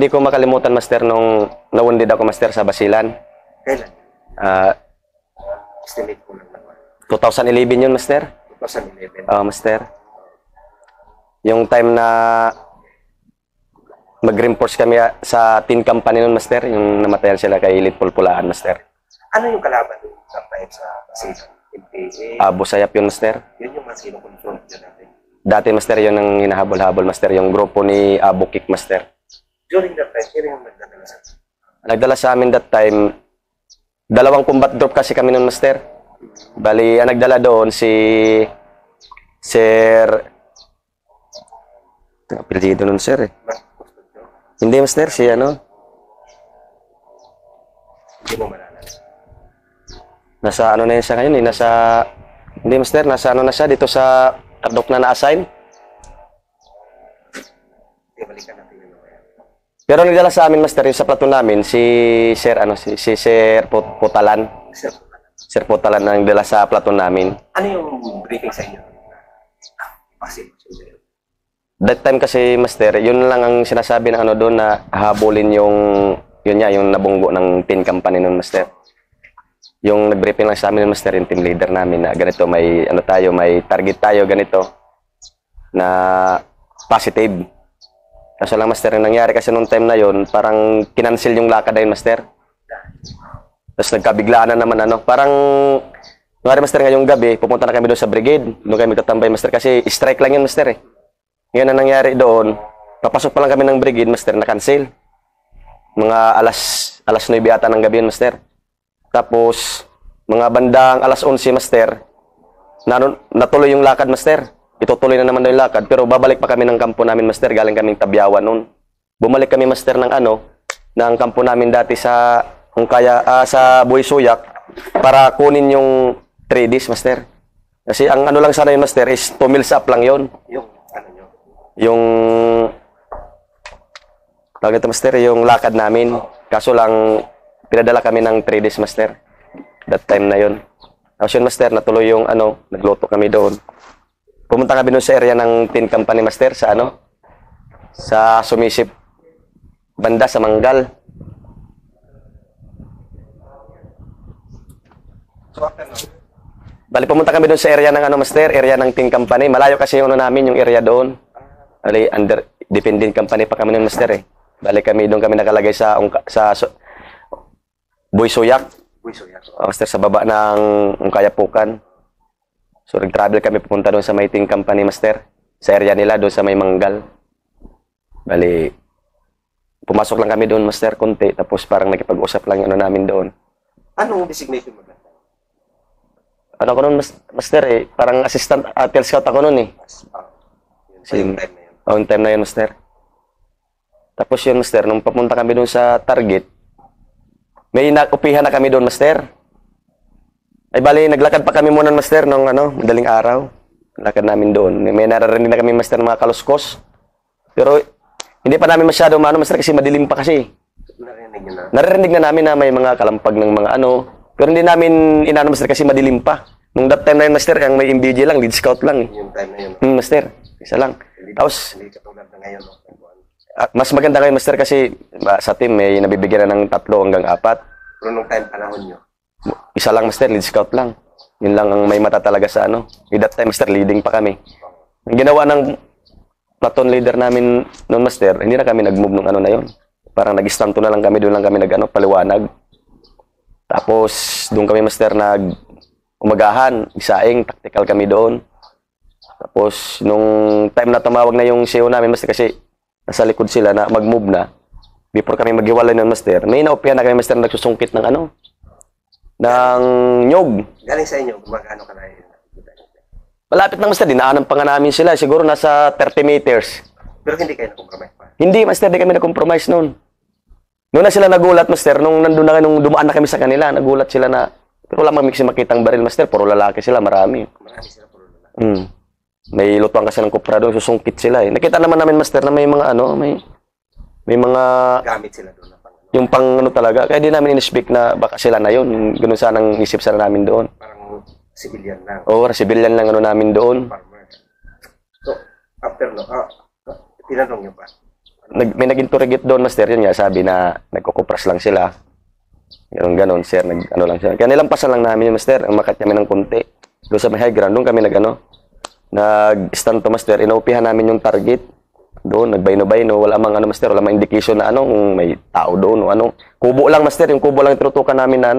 hindi ko makalimutan, master, nung nawundid ako, master, sa Basilan. Kailan? Ah, Estimate ko lang naman. 2011 yun, master. 2011. Master. Yung time na mag-reinforce kami sa tin company nun, master, yung namatayan sila kay Elite Pulpulaan, master. Ano yung kalaban doon sa Basilan? MPA? Busayap yun, master. Yun yung mas kinukonfront yun natin. Dati, master, yun ang hinahabol-habol, master, yung grupo ni Abu Kik, master. During that time, sino yung nagdadala sa atin? Nagdala sa amin that time, 2 combat drop kasi kami nun, master. Bali, ang nagdala doon si Sir... Apelyido nun, sir, eh. Hindi, master, si ano? Hindi mo malala. Nasa ano na yun siya ngayon, eh. Hindi, master, nasa ano na siya, dito sa Kardok na na-assign. Hindi, balikan natin yun. Pero nagdala sa amin, master, yung sa platoon namin, si Sir Sir Putalan. Sir Putalan ang nagdala sa platoon namin. Ano yung briefing sa inyo? Passive. That time kasi, master, yun lang ang sinasabi na ano doon na habulin yung nabunggo ng tin company nun, master. Yung nag-briefing lang sa amin ng master, yung team leader namin na ganito, may ano tayo, may target tayo ganito na positive. Kaso lang, master, yung nangyari kasi nung time na yun, parang kinancel yung lakad na yun, master. Tapos nagkabiglaan na naman parang ngari, master, ngayong gabi, pupunta na kami doon sa brigade. Doon kami tatambay, master, kasi strike lang yun, master, eh. Ngayon na nangyari doon, papasok pa lang kami ng brigade, master, na-cancel. Mga alas 9 ata ng gabi yun, master. Tapos, mga bandang alas 11, master, natuloy yung lakad, master. Itutuloy na naman daw yung lakad, pero babalik pa kami ng kampo namin, master, galing kaming Tabyawan noon. Bumalik kami, master, ng kampo namin dati sa Buhay Suyak para kunin yung 3 days, master. Kasi ang ano lang sana yun, master, is 2 miles up lang yun. Yung tawag ito, master, yung lakad namin. Kaso lang, pinadala kami ng 3 days, master. That time na yun. Tapos yun, master, natuloy yung nagluto kami doon. Pumunta kami doon sa area ng tin company, master, sa Sumisip banda sa Manggal. Bali, pumunta kami doon sa area ng master, area ng tin company. Malayo kasi yung namin, yung area doon. Bali, under dependent company pa kami ng master, eh. Bali, doon kami nakalagay sa Buhay Suyak. Master, sa baba ng Kayapukan. So, nag-travel kami pupunta doon sa may tin company, master. Sa area nila, doon sa may Manggal. Bali, pumasok lang kami doon, master, konti. Tapos parang nakipag-usap lang yung namin doon. Anong designation mo? Ano ko noon, master, eh. Parang assistant tail scout ako noon, eh. Yung time na yun, master. Tapos yun, master, nung papunta kami doon sa target, may upihan na kami doon, master. Ay bali, naglakad pa kami muna, master, nung madaling araw. Lakad namin doon. May naririnig na kami, master, ng mga kaluskos. Pero hindi pa namin masyado master, kasi madilim pa kasi. Naririnig na namin na may mga kalampag ng mga pero hindi namin master, kasi madilim pa. Nung that time na yun, master, ang may MBJ lang, lead scout lang. Yung time na yun. Master, isa lang. Tapos, hindi katulad na ngayon. mas maganda ngayon, master, kasi sa team may nabibigyan na ng 3 hanggang 4. Pero nung time panahon nyo? Isa lang, master, lead scout lang. Yun lang ang may mata talaga sa With that time, master, leading pa kami. Ang ginawa ng platoon leader namin noon, master, hindi na kami nag-move nung na yun. Parang nag-stanto na lang kami, doon lang kami paliwanag. Tapos, doon kami, master, umagahan, isaing, tactical kami doon. Tapos, nung time na tumawag na yung CEO namin, master, kasi nasa likod sila na mag-move na, before kami maghiwalay nun, master, may naupihan na kami, master, na nagsusungkit ng ng nyog. Galing sa inyo, gumagano ka na yun? Malapit na, master, dinaanan pa nga namin sila, siguro nasa 30 meters. Pero hindi kayo na-compromise pa? Hindi, master, di kami na-compromise noon. Noon na sila nagulat, master, nung dumaan na kami sa kanila, nagulat sila na, pero wala mamiksi makitang baril, master, puro lalaki sila, marami. Marami sila, puro lalaki. May lutuan kasi ng kupra doon, susungkit sila, eh. Nakita naman namin, master, na may mga may mga gamit sila doon. Yung pang talaga, kaya di namin in-speak na baka sila na yun. Ganun sanang isip sana namin doon. Parang civilian lang. Oo, civilian lang namin doon. Farmer. So, after tinanong nyo pa, may nag-interrogate doon, master, yun nga, sabi na nagkukupras lang sila. Ganon, sir, ano lang sila. Kaya nilampasan lang namin yung master, umakat kami ng konti. Doon sa may high ground, doon kami nag-stand to, master, inaupihan namin yung target. Doon, nagbayno-bayno, wala mang master, wala mang indication na kung may tao doon o ano. Kubo lang, master, yung kubo lang tinutukan namin na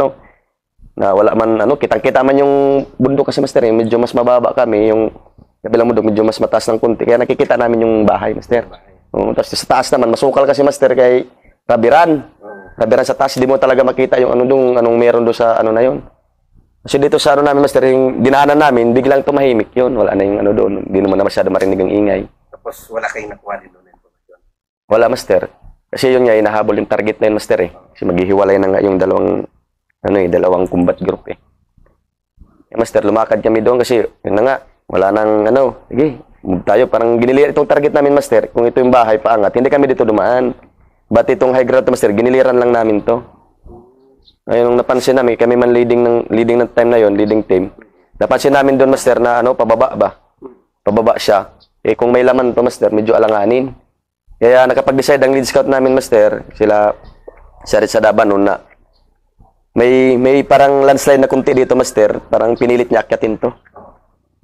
na wala man kitang-kita man yung bundok kasi, master, medyo mas mababa kami, yung kabilang bundok medyo mas mataas ng konti, kaya nakikita namin yung bahay, master. Tapos sa taas naman, masukal kasi, master, kay Rabiran sa taas, di mo talaga makita yung anong meron doon sa na yun. Kasi dito sa namin, master, yung dinaanan namin, biglang tumahimik yun, wala na yung doon, hindi naman na masyado marinig ang ingay. Tapos wala kayong nakuha din doon ng informasyon? Wala, master. Kasi yun nga, inahabol yung target na yun, master, Kasi maghihiwalay na nga yung dalawang combat group, master, lumakad kami doon kasi, yun na nga, wala nang, sige, move tayo. Parang giniliran itong target namin, master. Kung ito yung bahay, paangat. Hindi kami dito dumaan. Ba't itong high ground, master, giniliran lang namin to. Ayun, nung napansin namin, kami man leading ng time na yon, leading team. Napansin namin doon, master, na pababa ba? Pababa siya. Kung may laman to, master, medyo alanganin. Kaya nakapag-decide ang lead scout namin, master, sila Ritz Sadaban noon na may parang landslide na kunti dito, master. Parang pinilit niya akyatin to.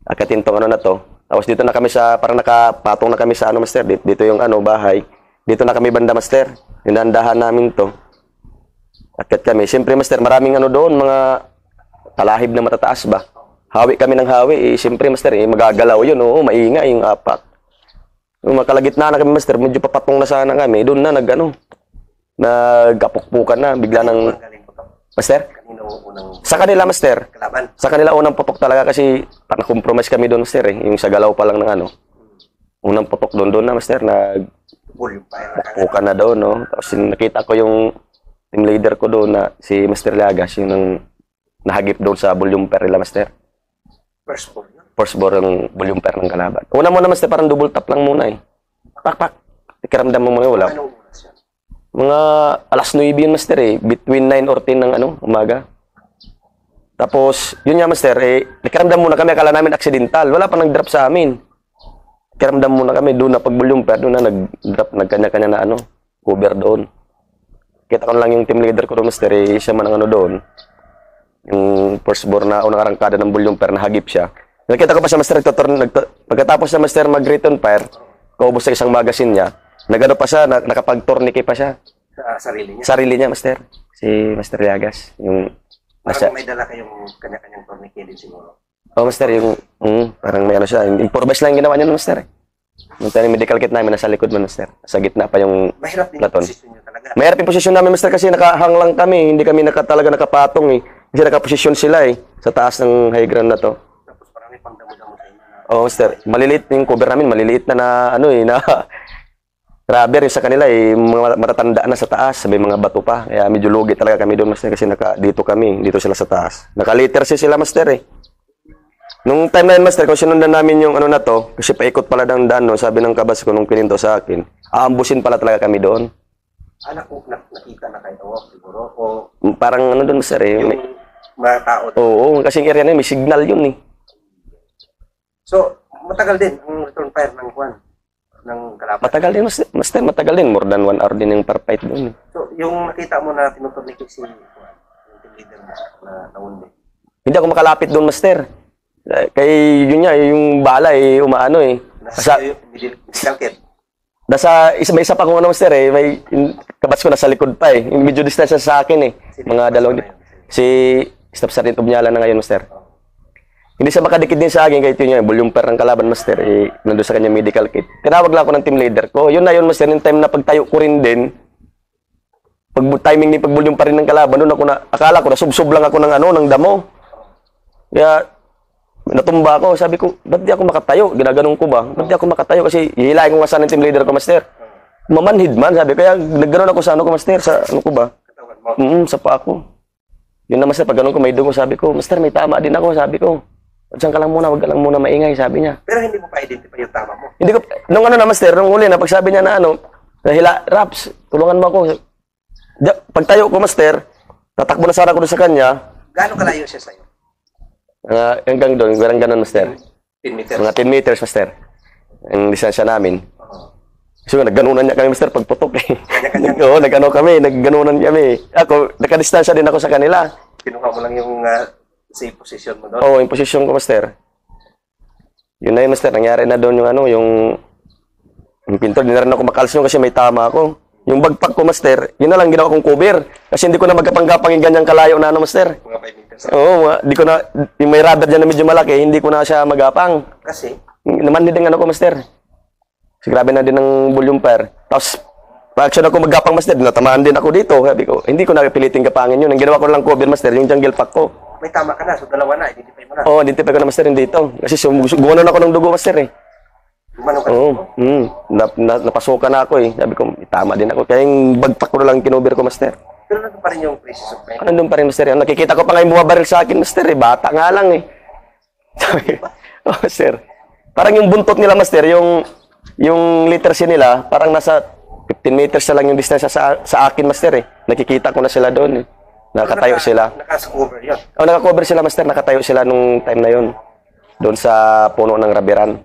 Akyatin tong na to. Tapos dito na kami parang nakapatong na kami sa master. Dito yung bahay. Dito na kami banda, master. Hinandahan namin to. Akyat kami. Siyempre, master, maraming doon, mga talahib na matataas ba? Hawi kami ng hawi. Siyempre, master, magagalaw yun. Oo, maingay yung apat. Makalagitna na kami, master. Medyo papatong na sana kami. Doon na nagkapukpukan na. Bigla ng... Master? Sa kanila, master. Sa kanila unang putok talaga kasi na-compromise kami doon, master. Yung sa galaw pa lang ng unang putok doon na, master. Nagpukan na doon, no? Tapos nakita ko yung team leader ko doon na si Master Liagas, yung nahagip doon sa volume pair nila, master. First ball yung volume pair ng kalaban. Una muna, master, parang double tap lang muna Pak. Ikiramdam mo muna, wala. Mga alas 9 yun, master, between 9 or 10 ng umaga. Tapos, yun nga, master, nakiramdam muna kami, akala namin accidental. Wala pa nag-drop sa amin. Nakiramdam muna kami, doon na pag-volume pair, doon na nag-drop, nagkanya-kanya na cover doon. Kita ko lang yung team leader ko doon, master, siya man ang doon. Yung first ball na unang arangkada ng volume pair, nahagip siya. Nakita ko pa siya, master, pagkatapos na, master, mag-return pair, kaubos sa isang magazine niya, pa siya, nakapag-tourniquet pa siya. Sarili niya? Sarili niya, master. Si Master Liagas. Parang may dala kayong kanya-kanyang tourniquet din siguro. Master, parang may siya. Improvise lang ginawa niya, master. Yung medical kit namin, nasa likod mo, master. Sa gitna pa yung mahirap din platon. Yung posisyon niyo talaga. Mahirap yung posisyon namin, master, kasi nakahang lang kami. Hindi kami talaga nakapatong, Kasi nakaposisyon sila, sa taas ng high ground na to. Tapos parang may pangdamo-damo sa inyo na... Master. Maliliit yung cover namin. Maliliit na na rubber yung sa kanila, mga matatanda na sa taas. Sabi mga bato pa. Kaya medyo lugi talaga kami doon, master, kasi dito sila sa taas. Naka-liter sila, master, Nung time na yun, master, kung sinundan namin yung na to, kasi paikot pala ng daan, sabi ng kabas ko nung pininto sa akin, aambusin pala talaga kami doon. Nakita na kayo, siguro? O parang doon, master, yung mga tao doon? Oo, kasi yung area na yun, may signal yun, So, matagal din ang return fire ng kwan? Ng kalaban? Matagal din, master, matagal din. More than 1 hour din yung per fight doon. So, yung nakita mo na tinuturniquet yung team leader na naundi? Hindi ako makalapit doon, master. Kay yun nga, yung bala umaano Nasa medical kit? May isa pa kung master may kabats ko nasa likod pa Yung medyo distance sa akin Mga dalawang si Staff Sergeant Obnyala na ngayon, master. Hindi siya makadikit din sa akin kahit yun yung volume pair ng kalaban, master, nandun sa kanya medical kit. Tinawag lang ako ng team leader ko. Yun na yun, master, yung time na pagtayo ko rin din, timing ni pag-volume pa rin ng kalaban, doon akala ko, nasubsob lang ako ng damo. Kaya, natumba ako, sabi ko, ba't di ako makatayo? Ginaganong ko ba? Ba't di ako makatayo? Kasi, hihilahin ko nga sana ng team leader ko, master. Mamanhid man, sabi. Kaya, nagganon ako sa ko, master, sa ko ba? Sa pa ako. Yun na, master, pag ganun ko, may dugo, sabi ko, master, may tama din ako, sabi ko. Diyan ka lang muna, wag ka lang muna maingay, sabi niya. Pero hindi mo pa identify yung tama mo? Hindi ko, nung master, nung uli na, pagsabi niya na Raps, tulungan mo ako. Pagtayo ko, master, tatakbo na sana ko doon sa kanya. Gaano kalayo siya sa'yo? Hanggang doon, garang ganon, master. 10 meters? Mga 10 meters, master. Ang distansya namin. So, nagganunan niya kami, master, pagputok eh. Kanya-kanya. Oo, nagano kami, nagganunan kami. Ako, nakadistansya din ako sa kanila. Kinuha mo lang yung safe position mo doon. Oo, yung posisyon ko, master. Yun na yun, master. Nangyari na doon yung ano, yung pinto. Di na rin ako makalsyon kasi may tama ako. Yung bagpak ko, master, yun na lang ginawa kong cover. Kasi hindi ko na magkapanggapang yung ganyang kalayo na ano, master. Mga 5 meters. Oo, di ko na, yung may rubber dyan na medyo malaki, hindi ko na siya magapang. Kasi, Naman din ano ko, master. Kasi grabe na din ng volume pair. Tapos, pa-action ako magapang, master. Natamaan din ako dito. Sabi ko, hindi ko na piliting kapangin yun. Ang ginawa ko lang cover, master, yung jungle pack ko. may tama ka na. So, dalawa na. Identify mo na. Oo, identify ko na, master, yung dito. Kasi gumanon ako ng dugo, master, eh. Gumanong ka Oo, dito. napasukan na ako, eh. Sabi ko, tama din ako. Kaya yung bagpak ko na lang kinover ko, master. Pero nandun pa rin yung places of pain. Nandun pa rin, master. Nakikita ko pa nga yung bumabaril sa akin, master, eh. Bata nga lang, eh. Sabi, oh, master. Parang yung buntot nila, master, yung literacy nila, parang nasa 15 meters na lang yung distance sa akin, master, eh. Nakikita ko na sila doon, eh. Nakatayo sila. Naka-cover yun. Oh, naka-cover sila, master. Nakatayo sila nung time na yun. Doon sa puno ng rabiran.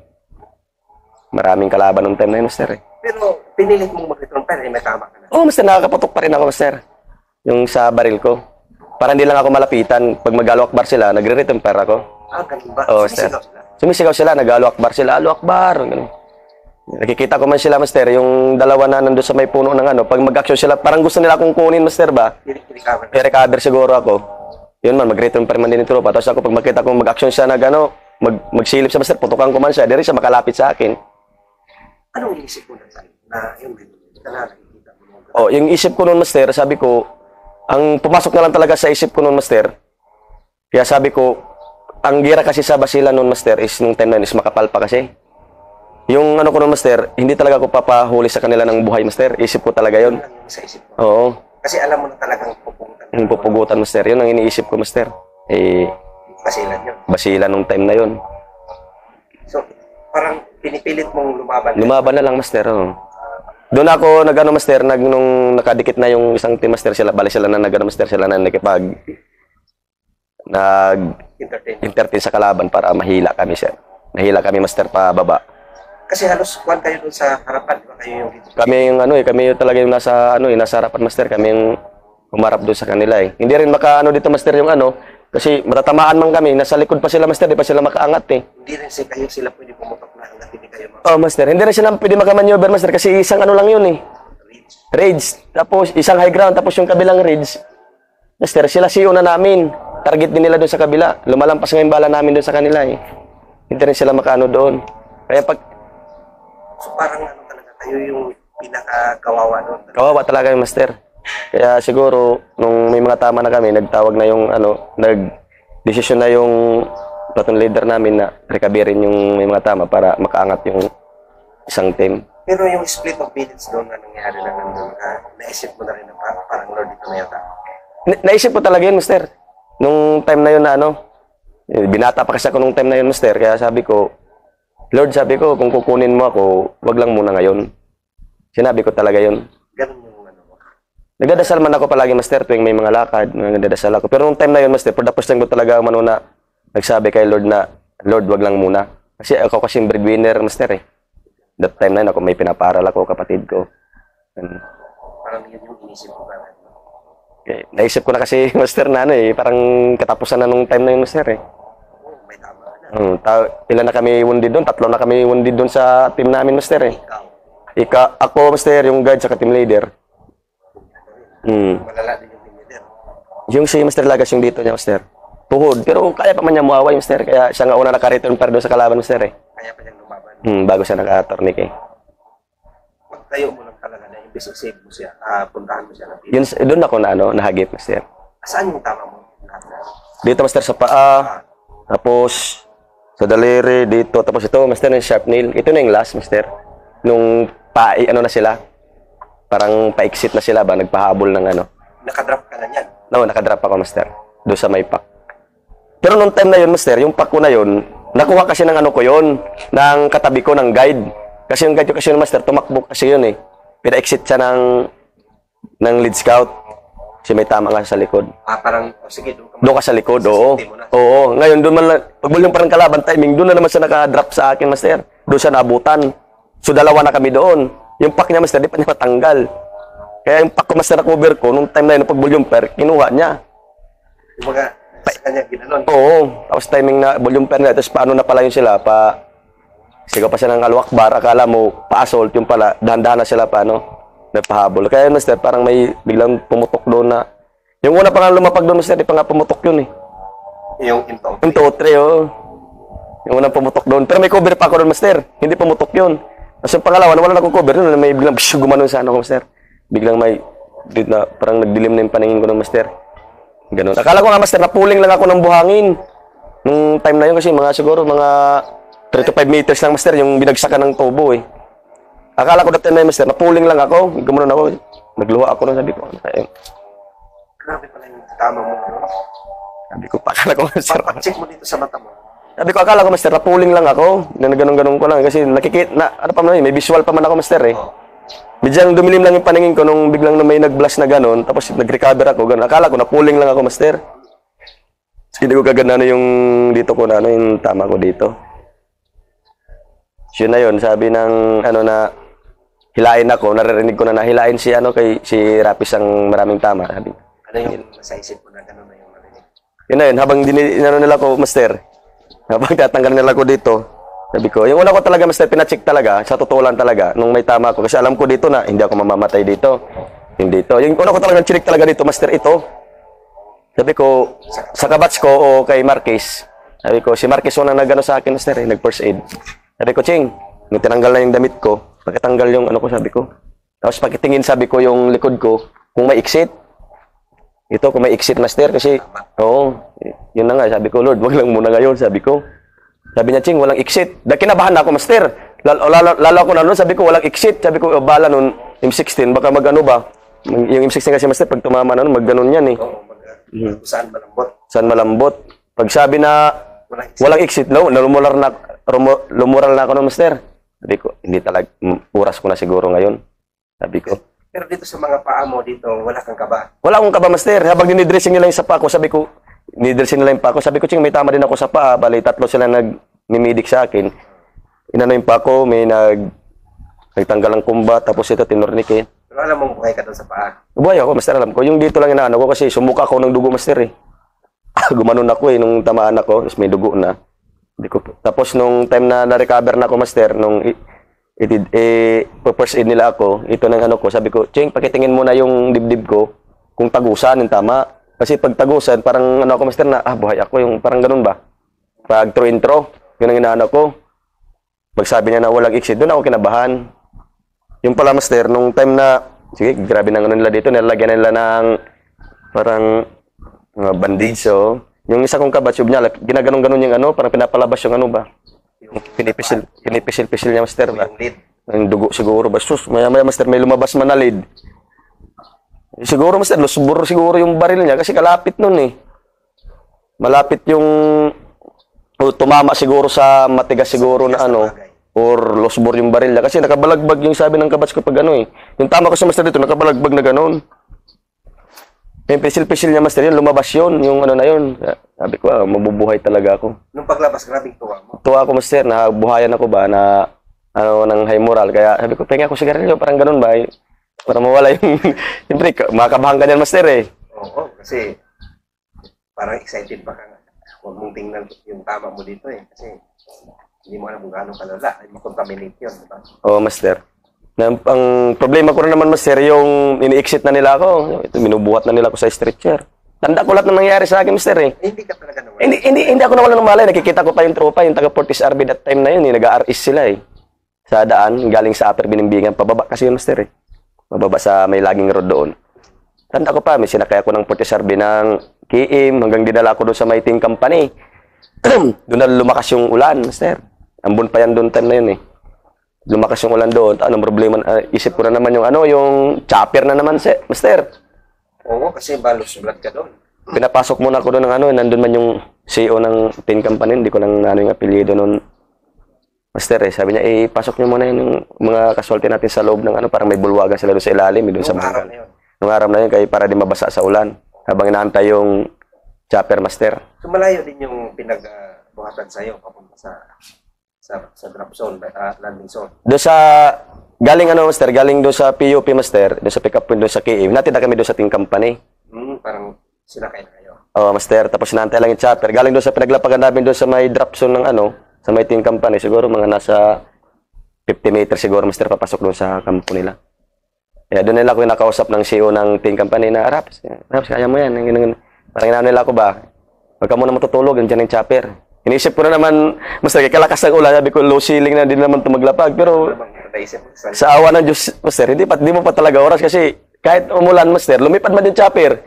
Maraming kalaban nung time na yun, master, eh. Pero pinilit mong mag-return pero may tama ka na. Oh, master, nakakapatok pa rin ako, master. Yung sa baril ko. Para hindi lang ako malapitan. Pag mag-Allahu Akbar sila, nagre-return pair ako. Ganun ba? Oo, master. Sumisigaw sila. Sumisigaw sila, nag-Allahu Akbar sila. Allahu Akbar. Ganun. Nakikita ko man sila, master, yung dalawa na nandun sa may puno ng ano. Pag mag-action sila, parang gusto nila akong kunin, master, ba? Recover. I-recover siguro ako. Yun man, mag-return pa rin man din yung tropa. Tapos ako, pag makita kong mag-action siya na gano, magsilip siya, master, putukan ko man siya. Di rin siya makalapit sa akin. Anong inisip mo na yung na nakikita mo? Oh, yung isip ko noon, master, sabi ko, ang pumasok na lang talaga sa isip ko noon, master. Kaya sabi ko, ang gira kasi sa Basilan noon, master, is nung time na yun, is makapal pa kasi. Yung ano ko noon, master, hindi talaga ako papahuli sa kanila ng buhay, master. Isip ko talaga yun. Yun lang yung sa isip mo. Oo. Kasi alam mo na talagang pupuntan. Yung pupugutan, master. Yun ang iniisip ko, master. Eh, Basilan yun. Basilan nung time na yun. So, parang pinipilit mong lumaban. Lumaban na lang, master. Oh. Doon ako nagano, master, nung nakadikit na yung isang team, master, sila, bali sila na nagano, master, sila na Entertain. entertain sa kalaban para mahila kami, sir. Nahila kami, master, pababa. Kasi halos kuwan kayo dun sa harapan, di ba kayo yung dito? Kami yung ano kami yung talaga yung nasa nasa harapan, master. Kami yung humarap doon sa kanila, eh. Hindi rin makaano dito, master, yung ano, kasi matatamaan man kami, nasa likod pa sila, master, di pa sila makaangat, eh. Hindi rin sila pwede pumutok na hanggang hindi kayo Oh, master, hindi rin sila pwede makamaneuver, master, kasi isang ano lang yun, eh. reach. Rage, tapos isang high ground, tapos yung kabilang ridge. Master, sila siyo na namin. Target din nila doon sa kabila. Lumalampas nga yung bala namin doon sa kanila, eh. Hindi rin sila makaano doon. Kaya pag So parang ano talaga kayo yung pinaka-kawawa doon. kawawa talaga yung master. Kaya siguro nung may mga tama na kami, nagtawag na yung ano, nag-desisyon na yung platoon leader namin na recoverin yung may mga tama para makaangat yung isang team. Pero yung split of minutes doon na nangyari na nandun, naisip mo na rin na parang Lord dito na yata. Naisip ko talaga yun, master. Nung time na yun na ano, binata pa kasi ako nung time na yun, master. Kaya sabi ko, Lord, sabi ko, kung kukunin mo ako, wag lang muna ngayon. Sinabi ko talaga yun. Ganun yung ano mo. Nagdadasal man ako palagi, master, tuwing may mga lakad, nagdadasal ako. Pero nung time na yun, master, for the first time ko talaga manuna, nagsabi kay Lord na, Lord, wag lang muna. Kasi ako kasi breadwinner, master, eh. That time na yun, ako may pinaparal ako, kapatid ko. Parang yun yung inisip ko ba? Okay. Naisip ko na kasi, master, na ano, eh, parang katapusan na nung time na yun, master, eh. Oo, may tama na. Ilan na kami wounded doon? 3 na kami wounded doon sa team namin, master, eh. Ikaw, Ako, master, yung guide sa team leader. malala din yung team leader. Yung si Master Lagas, yung dito niya, master. Tuhod. Pero kaya pa man niya muaway, master. Kaya siya nga una naka-return para doon sa kalaban, master, eh. Kaya pa niyang lumaban. Bago siya naka-tourniquet, eh. Pagtayo mo lang talaga na imbes na save mo siya, puntahan mo siya ng Yun, doon ako na, ano, nahagip, master. Saan yung tama mo? Dito, master, sa paa. Tapos, sa daliri, dito. Tapos ito, master, yung sharp nail. Ito na yung last, master. Nung ano na sila. Parang pa-exit na sila ba? Nagpahabol ng ano. Nakadrop ka na yan. No, nakadrop ako, master. Doon sa may pack. Pero nung time na yun, master, yung pack ko na yun, nakuha kasi ng ano ko yun, ng katabi ko, ng guide. Kasi yung guide ko kasi yun, master, tumakbo kasi yun, eh. Pina-exit siya ng lead scout. Kasi may tama nga sa likod. Parang, sige, Doon ka sa likod, oo. Oo. Ngayon, doon man lang, pag yung parang kalaban timing, doon na naman siya nakadrop sa akin, master. Doon siya naabutan. So, 2 na kami doon. Yung pack niya, master, di pa niya matanggal. Kaya yung pack ko, master, na cover ko, nung time na yun, pag volume pair, kinuha niya. Yung mga sa kanya ginanon. Oo. Tapos timing na volume pair na, tapos paano na pala yun sila, sigaw pa siya ng alwakbar, akala mo, pa-assault, yung pala, dahan-dahan na sila pa, nagpahabol. Kaya, master, parang may biglang pumutok doon na, yung una pa nga lumapag doon, master, di pa nga pumutok yun eh. Yung into. Yung totre, oo. Yung unang pumutok doon. Pero may cover pa ako doon, master. Hindi pumutok yun. Tapos yung pangalawa, wala na akong cover doon, may biglang gumanon sa ano ko, master. Biglang may, parang nagdilim na yung paningin ko ng master. Ganun. Akala ko nga, master, napuling lang ako ng buhangin. Nung time na yun kasi, siguro, mga 3 to 5 meters lang, master, yung binagsakan ng tubo, eh. Akala ko dati na yun, master, napuling lang ako. Gumanon ako. Nagluha ako nung sabi ko. Grabe pala yung tama mo. No? Sabi ko, akala ko, master. Check mo dito sa mata mo. Sabi ko, akala ko, master, napuling lang ako. Ganun-ganun ko lang. Kasi nakikita, ano pa man, may visual pa man ako, master, eh. Bidyang dumilim lang yung paningin ko nung biglang na may nag-blast na gano'n, tapos nag-recover ako, gano'n. Akala ko, napuling lang ako, master. Hindi ko kaganda yung dito ko na, yung tama ko dito. So, yun na yun, sabi ng, na, hilain ako, naririnig ko na hilain si, si Rapis ang maraming tama, sabi. Ano yung sa isip mo na gano'n na yung marinig? Yun na yun, habang nila ko, master, habang tatanggal nila ko dito, sabi ko, yung una ko talaga, master, pinacheck talaga, sa totoo lang talaga, nung may tama ko. Kasi alam ko dito na, hindi ako mamamatay dito. Yung dito. Yung una ko talaga chinik talaga dito, master, ito. Sabi ko, sa kabatch ko o kay Marquez, sabi ko, si Marquez una nag-ano sa akin, master, nag-first aid. Sabi ko, Ching, nung tinanggal na yung damit ko, pakitanggal yung ko, sabi ko. Tapos pakitingin, sabi ko, yung likod ko, kung may exit. Ito, kung may exit, master, kasi, yun na nga, sabi ko, Lord, wag lang muna ngayon, sabi ko. Sabi niya, Ching, walang exit. Kinabahan na ako, master. Lalo ako na noon, sabi ko, walang exit. Sabi ko, bala noon, M16, baka mag-ano ba? Yung M16 kasi, master, pag tumama na noon, mag-ganon yan eh. Saan malambot? Saan malambot? Pag sabi na, walang exit, lumural na ako noon, master. Sabi ko, hindi talaga, oras ko na siguro ngayon. Sabi ko. Pero dito sa mga paa mo, dito, wala kang kaba? Wala akong kaba, master. Habang dinidressing nila yung sapa ko, sabi ko, nidressing nila yung pa ko. Sabi ko, Ching, may tama din ako sa paa. Bali, 3 sila nag-mimidik sa akin. Inano yung pa ko, may nagtanggal ng kumba, tapos ito, tinornikin. Pero alam mong buhay ka doon sa paa? Buhay ako, master, alam ko. Yung dito lang inaano ko kasi sumuka ako ng dugo, master, eh. Gumanon ako, eh, nung tamaan ako, tapos may dugo na. Tapos, nung time na na-recover na ako, master, nung first aid nila ako, ito ng ko, sabi ko, Ching, pakitingin mo na yung dibdib ko, kung tagusan, yung tama. Kasi pag tagusan, parang ako, master, na, buhay ako, yung parang ganun ba? Pag intro, yun ang inaano ko. Pag sabi niya na walang exit, doon ako kinabahan. Yung pala, master, nung time na, sige, grabe nang nila dito, nilagyan nila ng parang bandage, so. Yung isa kong kabatsyub niya, ginaganon-ganon yung parang pinapalabas yung ba? Yung pinipisil niya, master, ba? Yung lead. Yung dugo siguro ba? Sus, maya-maya, master, may lumabas man na lead. Siguro, master, lusbur siguro yung baril niya kasi kalapit nun eh. Malapit yung tumama siguro sa matigas siguro na or lusbur yung baril niya kasi nakabalagbag yung sabi ng kabats ko pag eh. Yung tama ko sa master dito, nakabalagbag na ganon. Yung pisil-pisil niya, master, yun, lumabas yun, yung na yun. Sabi ko, mabubuhay talaga ako. Nung paglabas, grabing tuwa mo? Tuwa ako, master, nabuhayan ako ba na ng high moral. Kaya sabi ko, pengen ako sigarilyo, parang ganun ba? Para mawala yung, siyempre, makakabahan ka niyan, master, eh. Oo, kasi parang excited pa ka nga. Huwag mong tingnan yung tama mo dito, eh. Kasi hindi mo alam kung gaano kalala. Ay, makontaminate yun, di ba? Oo, master. Ang problema ko na naman, master, yung ini-exit na nila ako. Ito, minubuhat na nila ako sa stretcher. Tanda ko lahat ng nangyari sa akin, master, eh. Hindi ka talaga naman. Hindi ako nawala ng malay. Nakikita ko pa yung tropa, yung taga Fortis RB that time na yun, eh. Nag-RS sila, eh. Sa daan, galing sa upper binimbingan. Pababa kasi yun, master, eh. Mababa sa may laging road doon. Tanda ko pa, may sinakay ako ng Fortis RB ng KM hanggang dinala ko doon sa Maiting Company. Doon na lumakas yung ulan, master. Ambon pa yan doon time na yun, eh. Lumakas yung ulan doon. Anong problema? Isip ko na naman yung yung chopper na naman, master. Oo, kasi balos sulat ka doon. Pinapasok muna ako doon ng nandun man yung CEO ng Tin Company, hindi ko lang yung apelyido noon. Master, sabi niya, pasok niyo muna yung mga casualty natin sa loob ng parang may bulwagan sila doon sa ilalim, doon sa bangkal. Nung araw na yun, kaya para di mabasa sa ulan, habang inaantay yung chopper, master. So malayo din yung pinagbuhatan sa'yo papunta sa drop zone, landing zone. Doon sa, galing ano, master, galing doon sa PUP, master, doon sa pick-up point, doon sa KA. Natid na kami doon sa team company. Parang sinakay na kayo. Oo, master. Tapos sinantay lang yung chopper. Galing doon sa pinaglapagan namin doon sa may drop zone ng ano, sa may team company. Siguro mga nasa 50 meters siguro, master, papasok doon sa kampo nila. Kaya doon nila ako nakausap ng CEO ng team company na, Raps, kaya mo yan. Parang inaano nila ako ba? Huwag ka muna matutulog, nandiyan yung chopper. Inisip ko na naman, master, kalakas ng ulan, sabi ko, low ceiling na din naman ito maglapag. Pero sa awa ng Diyos, master, hindi mo pa talaga oras kasi kahit umulan, master, lumipad man yung chopper.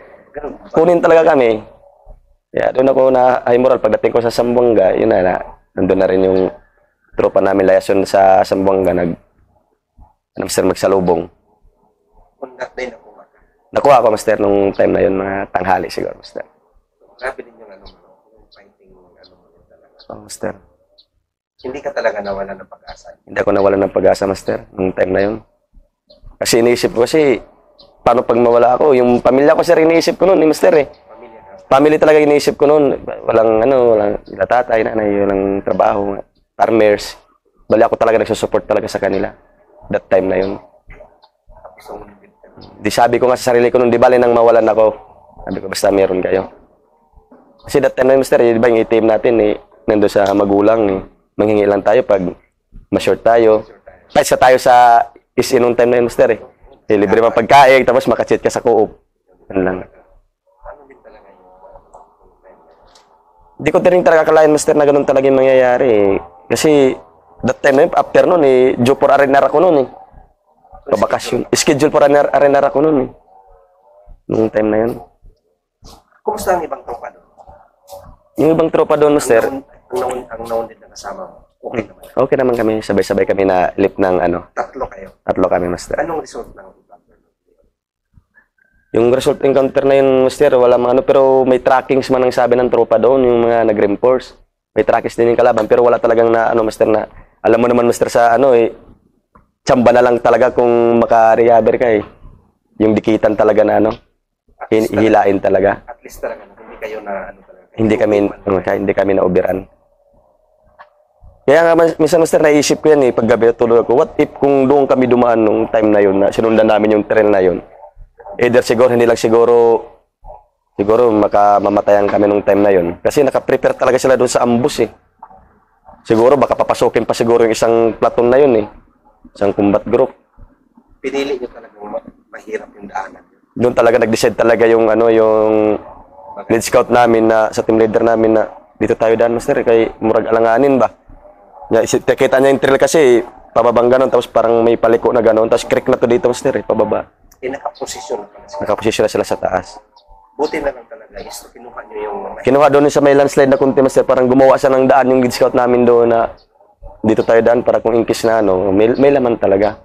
Kunin talaga kami. Kaya doon ako na high moral. Pagdating ko sa Zamboanga, yun na, nandun na rin yung tropa namin liaison sa Zamboanga, master, magsalubong. Nakuha ko, master, nung time na yun, mga tanghali siguro, master. Grabe din yung yung fighting, talaga. Oh, master. Hindi ka talaga nawalan ng pag-asa. Hindi ako nawalan ng pag-asa, master, nung time na yun. Kasi iniisip ko kasi, paano pag mawala ako? Yung pamilya ko, sir, iniisip ko noon, master, eh. Family talaga iniisip ko noon. Walang tatay, nanay, walang trabaho, farmers. Bali ako talaga nagsusupport talaga sa kanila. That time na yun. Di sabi ko nga sa sarili ko noon, di bali nang mawalan ako. Sabi ko, basta meron kayo. Kasi that time na yun, master, di ba yung team natin, nandun sa magulang, manghingi lang tayo pag ma-short tayo. Kahit sa tayo sa is-in nung time na yun, master, libre pa pagkain, tapos makachit ka sa co-op. Yan lang. Hindi ko din talaga akalain, master, na ganun talaga yung mangyayari. Kasi that time na yun, after nun, due for Arenara ko nun. Pabakasyon. Schedule for Arenara ko nun. Nung time na yun. Kumusta ang ibang tropa doon? Yung ibang tropa doon, master. Ang naon din na kasama mo, okay naman. Okay naman kami. Sabay-sabay kami na lip ng ano. Tatlo kayo. Tatlo kami, master. Anong result ng encounter? Yung result encounter na yun, master, wala mga ano, pero may trackings man ang sabi ng tropa doon, yung mga nag-reinforce. May trackings din yung kalaban, pero wala talagang na, ano, master, na, alam mo naman, master, sa ano, tsamba na lang talaga kung maka-recover ka, Yung dikitan talaga na, ano, hilain talaga. At least talaga, hindi kayo na, ano talaga. Hindi kami na-overan. Kaya nga, minsan, master, naisip ko yan, paggabi tulog ako, what if kung doon kami dumaan nung time na yun, na sinundan namin yung trail na yun, either siguro, hindi lang siguro makamamatayan kami nung time na yun. Kasi naka-prepare talaga sila doon sa ambush, Siguro, baka papasukin pa siguro yung isang platoon na yun, Isang combat group. Pinili nyo talagang mahirap yung daanan. Doon talaga nag-decide talaga yung, yung lead scout namin na, sa team leader namin na, dito tayo daan, master, kay murag alanganin ba? Kita niya yung trail kasi, pababang ganon, tapos parang may paliko na ganon, tapos creek na to dito, master, pababa. Nakaposisyon na pala sila. Nakaposisyon na sila sa taas. Buti na lang talaga is kinuha nyo yung... Kinuha doon sa may landslide na kunti, master, parang gumawa siya ng daan yung lead scout namin doon na dito tayo daan para kung in case na may laman talaga.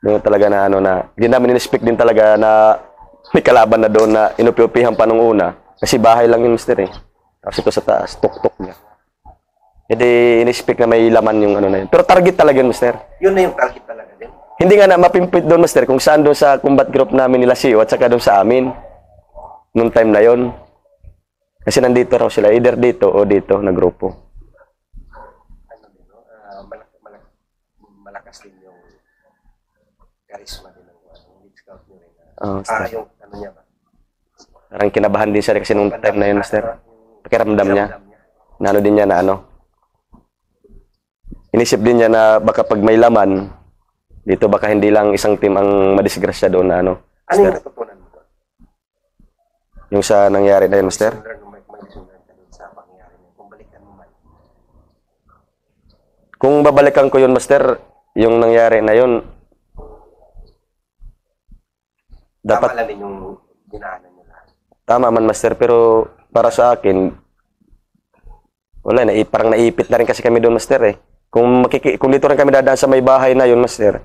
Doon talaga na na hindi namin in-expect din talaga na may kalaban na doon na inupi-upihan pa nung una. Kasi bahay lang yun, master, Tapos ito sa taas, tuk-tuk niya. Hindi in-expect na may laman yung na yun. Pero target talaga yun, master. Yun na yung target talaga din. Hindi nga na mapimpit doon, master, kung saan doon sa combat group namin nila Sio at saka doon sa amin. Nung time na yon. Kasi nandito raw sila, either dito o dito na grupo. Malakas din yung charisma din ng lead scout nyo rin. Yung ano niya ba? Parang kinabahan din siya kasi nung time na yun, master. Pakiramdam niya. Na din niya na Inisip din niya na baka pag may laman, dito baka hindi lang isang team ang madisgrasya doon na Ano yung natutunan mo doon? Yung sa nangyari na yun, master? Kung babalikan ko yun, master, yung nangyari na yun, dapat... Tama lang din yung dinaanan nyo lahat. Tama man, master, pero para sa akin, wala na, parang naipit na rin kasi kami doon, master, Kung dito rin kami dadaan sa may bahay na yun, master,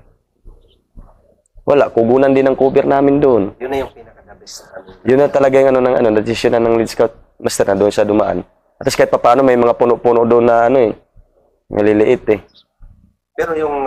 wala, kugunan din ang cover namin doon. Yun na yung pinaka-best. Yun na talaga yung decision na ng lead scout, master, na doon sa dumaan. At kahit pa paano, may mga puno-puno doon na maliliit, Pero yung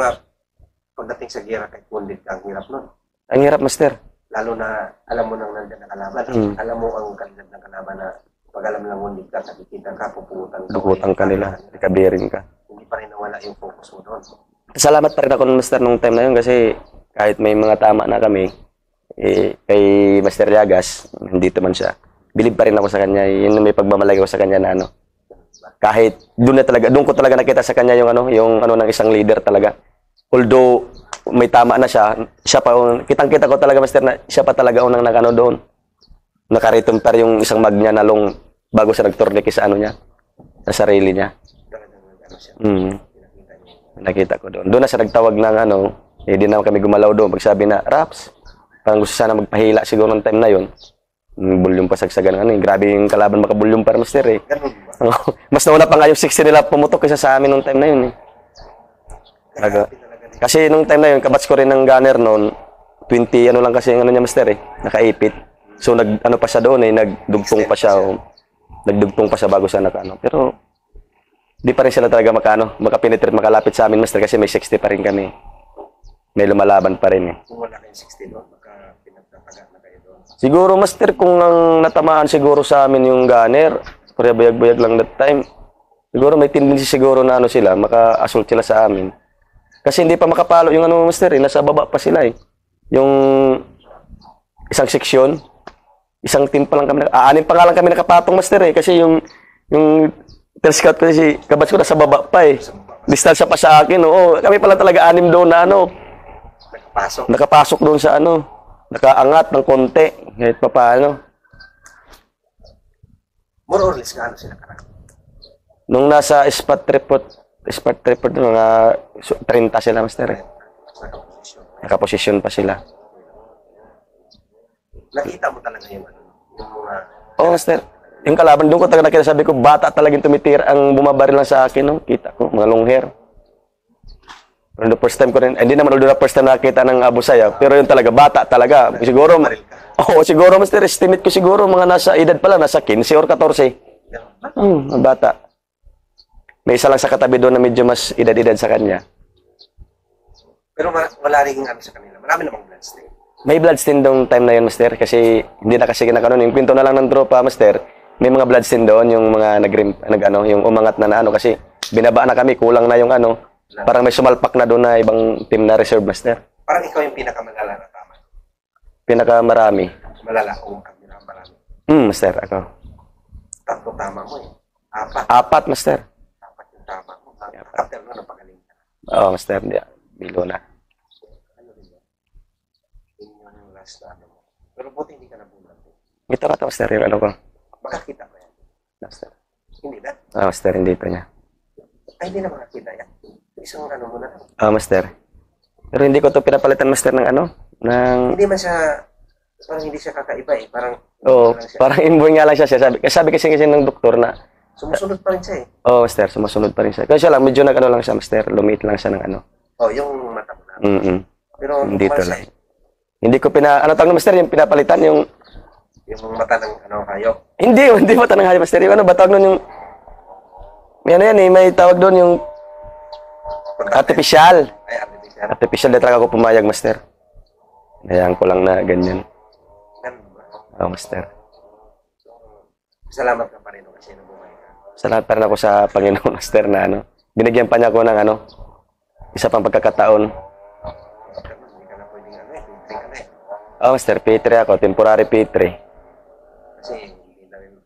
pagdating sa gira kahit wounded ka, ang hirap nun. Ang hirap, master. Lalo na alam mo nang nandiyan na kalaban. Alam mo ang kalidad ng kalaban na pag alam lang wounded ka, sakitin ka, puputan ka. Dukutan ka nila, ikabirin ka. hindi pa rin nawala yung focus mo doon. Salamat pa rin ako ng Master nung time na yun kasi kahit may mga tama na kami, kay Master Yagas, hindi man siya. Believe pa rin ako sa kanya. Yun may pagmamalaki ko sa kanya na ano. Kahit doon ko talaga nakita sa kanya yung ano ng isang leader talaga. Although may tama na siya pa kitang-kita ko talaga Master na siya pa talaga unang nagano doon. Nakaritumper yung isang mag niya na long bago siya nagturniki sa ano niya, sa sarili niya. Talagang ano siya, pinakita niya. Nakita ko doon. Doon na siya nagtawag ng ano, di na kami gumalaw doon. Pagsabi na, Raps, parang gusto sana magpahila siguro ng time na yun. Bulyong pasagsagan ano, grabe yung kalaban makabulyong para Master eh. Ganun ba? Mas nauna pa nga yung 60 nila pumutok kaysa sa amin nung time na yun eh. Talaga. Kasi nung time na yun, kabats ko rin ng gunner noon, 20 ano lang kasi yung ano niya Master eh, nakaipit. So ano pa siya doon eh, nagdugtong pa siya. Nagdugtong pa siya bago siya nakano. Pero di pa rin sila talaga makapenetrate, makalapit sa amin Master kasi may 60 pa rin kami. May lumalaban pa rin eh. Kung wala kayong 60 doon, baka pinagtataga na kayo doon. Siguro Master kung ang natamaan siguro sa amin yung gunner, kaya bayag-bayag lang that time. Siguro may tendency siguro na ano sila, maka-assault sila sa amin. Kasi hindi pa makapalo yung ano Master eh, nasa baba pa sila eh. Yung isang seksyon, isang team pa lang kami, anim pa nga lang kami nakapatong Master eh, kasi yung scout ko kasi kabats ko nasa baba pa eh. Distansya pa sa akin, oo. Kami pala talaga anim doon na ano, nakapasok doon sa ano, nakaangat ng konti, kahit pa paano. More or less, gaano sila karami? Nung nasa spot report mga 30 sila Master eh. Nakaposisyon pa sila. Nakita mo talaga yung ano, yung mga... Oo Master. Yung kalaban doon ko talaga nakita, sabi ko, bata talagang tumitira ang bumabaril lang sa akin, no? Kita ko, mga long hair. Pero the first time ko rin, hindi naman ulit na first time nakita ng Abu Sayyaf, pero yun talaga, bata talaga. Siguro, siguro Master, estimate ko siguro, mga nasa edad pa lang, nasa 15 or 14. Bata. May isa lang sa katabi doon na medyo mas edad-edad sa kanya. Pero wala rin ano sa kanila, marami namang bloodstain. May bloodstain doon time na yun, Master, kasi hindi na kasi kinakanon. Yung kwento na lang ng tropa, Master, may mga bloodstain doon, yung mga yung umangat na ano, kasi binaba na kami, kulang na yung ano, parang may sumalpak na doon na ibang team na reserve, Master. Parang ikaw yung pinakamalala na tama. Pinakamarami. Malala o pinakamarami. Master, ako. Tatlo tama mo eh. Apat, Master. Apat yung tama mo. After nun, napagaling ka. Oo, Master, bilo na. Ano rin yun? Yun yung last na ano mo. Pero buti hindi ka nabulat. Ito ka, Master, yung ano ko. Makakita mo yan. Master. Hindi na? Master, hindi ito niya. Ay, hindi na makakita yan. Isang ano mo na. Master. Pero hindi ko to pinapalitan, Master, ng ano? Hindi man siya, parang hindi siya kakaiba eh. Parang, parang inboy nga lang siya. Sabi kasi ng doktor na, sumusunod pa rin siya eh. Master, sumusunod pa rin siya. Kasi lang, medyo nag-ano lang siya, Master. Lumiit lang siya ng ano. Yung mata mo na. Pero, dito lang. Hindi ko ano tawag na, Master, yung pinapalitan, yung mata ng hayop. Hindi mata ng hayop, Master. Yung ano ba tawag nun yung, may ano yan eh, may tawag doon yung artificial. Ay, artificial. Artificial na talaga ako pumayag, Master. Hayaan ko lang na ganyan. Ganun ba? Master. Salamat ka pa rin kasi nabuhay ka. Salamat pa rin ako sa Panginoon, Master, na ano. Binigyan pa niya ako ng ano, isa pang pagkakataon. Hindi ka na pwedeng P3 ka na eh. Master, P3 ako, temporary P3. Kasi hindi na rin,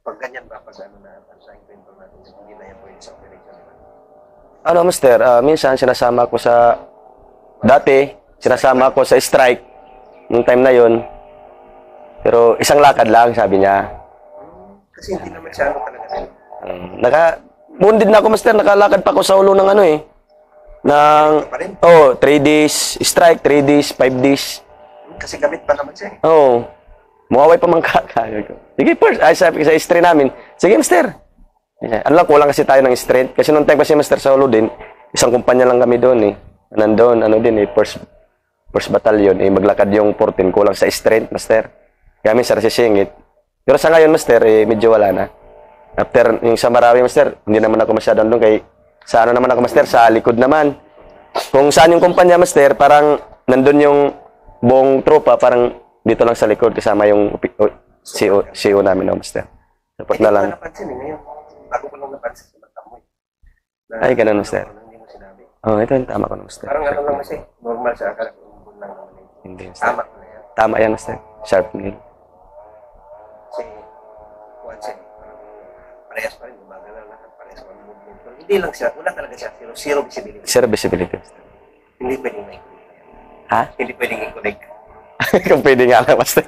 pag ganyan ba, pag ano na, sa kwento natin, hindi na yan pwede sa operation. Master, minsan sinasama ko sinasama ko sa strike, nung time na yon. Pero isang lakad lang, sabi niya. Kasi hindi naman siya talaga rin. Wounded na ako, Master, nakalakad pa ako sa ulo ng ano eh. 3 days, strike, 3 days, 5 days. Kasi gamit pa naman siya eh. Muaway pa mang kaka. Sige, first. Sabi ko sa istri namin, sige, Master. Ano lang, kulang kasi tayo ng strength. Kasi nung time kasi, Master, sa ulo din, isang kumpanya lang kami doon eh. Nandun, first battalion, maglakad yung 14, kulang sa strength, Master. Kaya minsan nasisingit. Pero sa ngayon, Master, medyo wala na. After yung sa Marawi, Master, hindi naman ako masyadong doon kay sa ano naman ako, Master, sa likod naman. Kung saan yung kumpanya, Master, parang nandun yung buong tropa, parang dito lang sa likod kasama yung CEO namin, Master. Support na lang. Hindi ko napansin ngayon. Bago ko lang napansin sa mata mo. Ay, ganun, Master. Hindi mo sinabi. Oh, ito yung tama ko na, Master. Parang ano lang kasi, normal siya. Akala ko umbon lang naman yun. Hindi, Master. Tama ko na yan. Tama yan, Master. Sharp nail. Kasi, once eh, parehas pa rin, gumagalaw lahat, parehas pa rin movement. Pero hindi lang siya, wala talaga siya, zero visibility. Zero visibility, Master. Hindi pwedeng i-connect yan. Ha? Hindi pwedeng i-connect. Kung pwede nga lang, Master.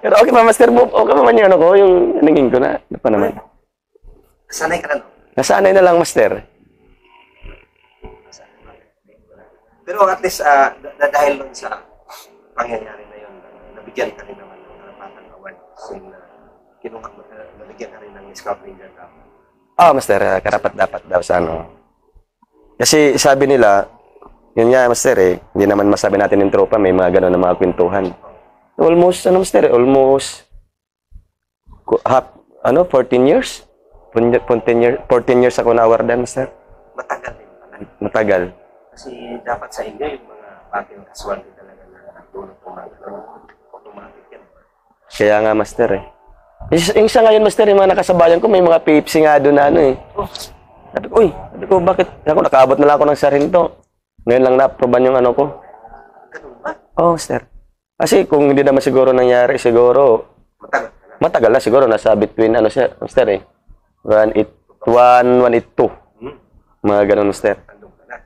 Pero okay pa, Master. Okay pa man yung ano ko, yung nanging ko na. Ano pa naman? Sanay ka na, no? Nasanay na lang, Master. Pero at least, dahil doon sa pangyayari na yun, nabigyan ka rin naman ng karapatan award. So, nabigyan ka rin ng Scout Ranger Cup. Master. Karapat dapat daw sa ano. Kasi sabi nila, yun nga, Master hindi naman masabi natin yung tropa, may mga gano'n na mga kwentuhan. Almost, Master, almost, 14 years? 14 years ako na-awardan, Master. Matagal din pala. Matagal. Kasi dapat sa inyo, yung mga battle casualty talaga na tulog automatic yan. Kaya nga, Master Yung isa ngayon, Master, yung mga nakasabayan ko, may mga pipsi nga doon na ano Sabi ko, bakit? Ako, nakaabot na lang ako ng sarinto. Ngayon lang na-aproban yung ano ko. Ganun ba? Master. Kasi kung hindi naman siguro nangyari, siguro, Matagal ka na. matagal na siguro, nasa between, siya, Master 182. Mga ganun, Master. Andun ka na.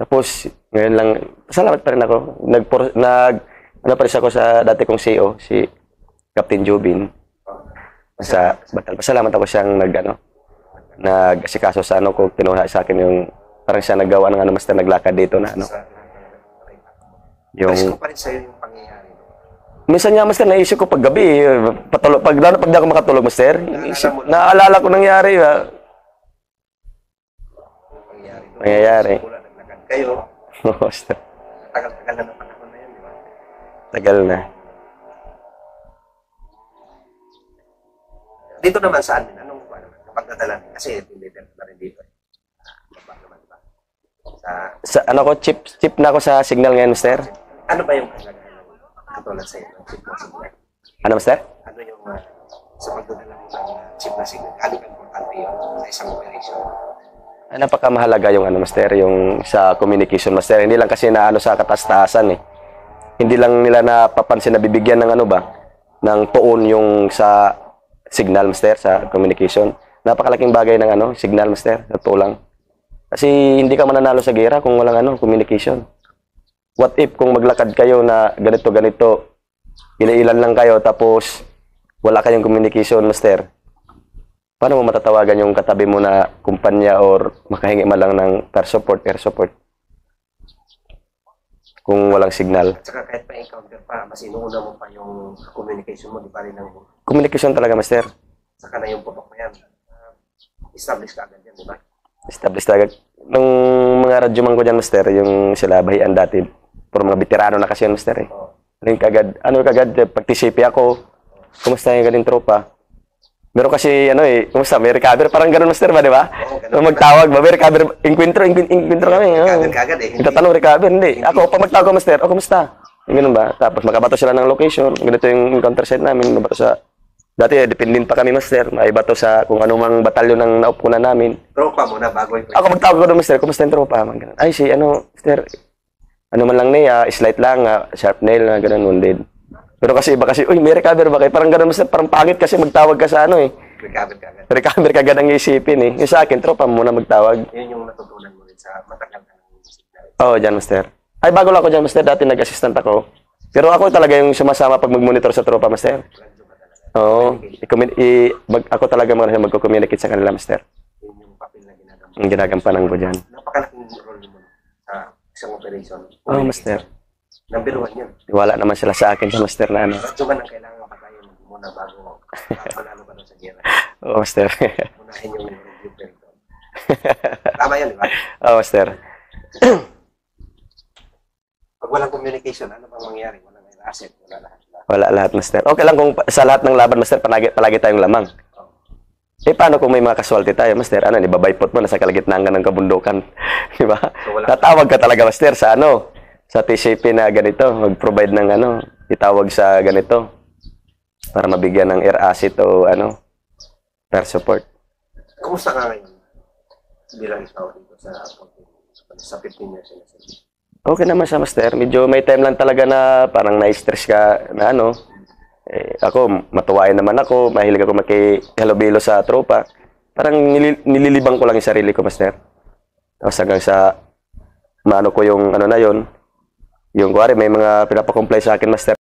Tapos, ngayon lang, salamat pa rin ako. Ano pa rin ako sa dati kong CEO, si Captain Jobin. Sa Batal. Pasalamat ako siyang nag-asikaso sa ko, kinuha sa akin yung, parang siya naggawa ng Master, naglakad dito na Yung... Yung, ko pa rin sa'yo yung pangyayari. minsan nga, Master, naisip ko pag gabi, patulog, lalo pag di ako makatulog, Master, naalala ko nangyari, Nangyayari. Simula, naglakad kayo. Master. Tagal-tagal na ng panahon na yun, di ba? Tagal na. Dito naman sa amin, anong kapag nadala niyo? Kasi leader na rin dito. Baba naman ba? Sa chip na ako sa signal ngayon, Master. Ano ba yung kalagayan katulad sa'yo ng chip na signal? Ano, Master? Ano yung sa pagdadala mo ng chip na signal? Ano yung importante yun sa isang operation? Napakamahalaga yung Master, yung sa communication, Master. Hindi lang kasi na sa katas-taasan Hindi lang nila napapansin na bibigyan ng ng tuon yung sa signal, Master, sa communication. Napakalaking bagay ng signal, Master, sa tulang. Kasi hindi ka mananalo sa gera kung walang communication. What if kung maglakad kayo na ganito, ilan lang kayo tapos wala kayong communication, Master? Paano mo matatawagan yung katabi mo na kumpanya or makahingi man lang ng air support? Kung walang signal. At saka kahit pa-encounter pa, mas inuuna mo pa yung communication mo, di pa rin ng... Communication talaga, Master. Saka na yung putok na yan. Establish ka agad yan, di ba? Establish talaga. Nung mga radyoman ko dyan, Master, yung sila bahian dati, puro mga veterano na kasi yun, Master kagad, pag TCP ako, kumusta yung galing tropa? Meron kasi, kumusta, may recover, parang ganun, Master ba, di ba? Oo, Magtawag ba, may recover, inkwentro kami. Recover ka agad Itatanong recover, hindi. Ako, pag magtawag ko, Master, kumusta? Ganun ba? Tapos makabato sila ng location, ganito yung encounter site namin, mabato sa... Dati, dependent pa kami, Master. May bato sa kung anumang batalyon ng naupunan namin. Tropa muna bago yung... Ako magtawag ko doon, Master. Kumusta yung tropa? Ay, Master, ano man lang niya, slight lang, sharp nail, ganun, wounded. Pero kasi iba kasi, may recover ba kayo? Parang ganun, Master, parang pangit kasi magtawag ka sa Recover ka agad. Recover ka agad ang isipin Yung sa akin, tropa muna magtawag. Yun yung natutunan mo rin sa matagal na ng signal. Oo, dyan, Master. Ay, bago lang ako dyan, Master. Dati nag-assistant ako. Pero ako talaga yung sumasama pag mag-monitor sa tropa, Master. Oo. Ako talaga magko-communicate sa kanila, Master. Yun yung papel na ginagawa. Ang ginagampanan ko dyan. Napakalaking role mo sa isang operation. Oo, Master. Number 1 yun. Wala naman sila sa akin sa Master na Radyo man ang kailangan patayin muna bago manalo ka sa gera. Oo, Master. Unahin yung review period. Tama yan, di ba? Oo, Master. Pag walang communication, ano bang mangyayari? Walang asset, wala lahat. Wala lahat, Master. Okay lang kung sa lahat ng laban, Master, palagi tayong lamang. Paano kung may mga casualty tayo, Master? Ibabaypot mo, nasa kalagitnaan ka ng kabundukan. Di ba? So, tatawag ka talaga, Master, sa sa TCP na ganito, mag-provide ng itawag sa ganito para mabigyan ng air asset o air support. Kumusta ka ngayon? bilang ikaw dito sa 15 years na sila? Okay naman siya, Master. Medyo may time lang talaga na parang na-stress ka na ano. Ako, matuwain naman ako. Mahilig ako makihalubilo sa tropa. Parang nililibang ko lang yung sarili ko, Master. Tapos hanggang sa maano ko yung ano na yon. Yung kuwari, may mga pinapakomply sa akin, Master.